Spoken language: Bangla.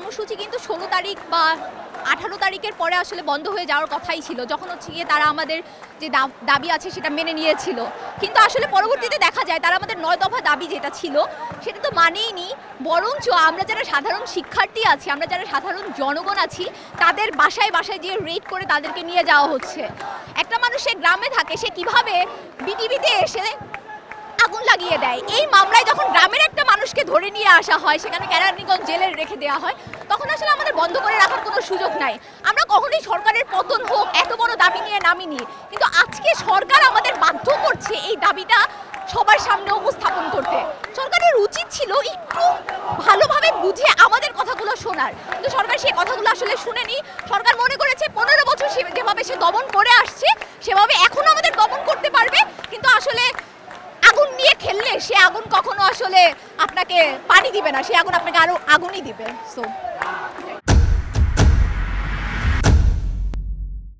কর্মসূচি কিন্তু 16 তারিখ বা 18 তারিখের পরে আসলে বন্ধ হয়ে যাওয়ার কথাই ছিল, যখন হচ্ছে গিয়ে তারা আমাদের যে দাবি আছে সেটা মেনে নিয়েছিল। কিন্তু আসলে পরবর্তীতে দেখা যায় তারা আমাদের 9 দফা দাবি যেটা ছিল সেটা তো মানেইনি, বরঞ্চ আমরা যারা সাধারণ শিক্ষার্থী আছি, আমরা যারা সাধারণ জনগণ আছি, তাদের বাসায় বাসায় গিয়ে রেড করে তাদেরকে নিয়ে যাওয়া হচ্ছে। একটা মানুষ সে গ্রামে থাকে, সে কিভাবে বিটিভিতে এসে আগুন লাগিয়ে দেয়। এই মামলায় যখন গ্রামের একটা মানুষকে ধরে নিয়ে আসা হয়, সেখানে কেরানীগঞ্জ জেলে রেখে দেওয়া হয়, তখন আসলে আমাদের বন্ধ করে রাখার কোনো সুযোগ নাই। আমরা কখনোই সরকারের পতন হোক এত বড় দাবি নিয়ে নামিনি, কিন্তু আজকে সরকার আমাদের বাধ্য করছে এই দাবিটা সবার সামনে উপস্থাপন করতে। সরকারের উচিত ছিল একটু ভালোভাবে বুঝে আমাদের কথাগুলো শোনার, কিন্তু সরকার সেই কথাগুলো আসলে শুনেনি। সরকার মনে করেছে 15 বছর যেভাবে সে দমন করে আসছে সেভাবে এখনো আমাদের দমন করতে পারবে, কিন্তু আসলে আগুন নিয়ে খেললে সে আগুন কখনো আসলে আপনাকে পানি দিবে না, সে আগুন আপনাকে আরো আগুনই দিবে। সো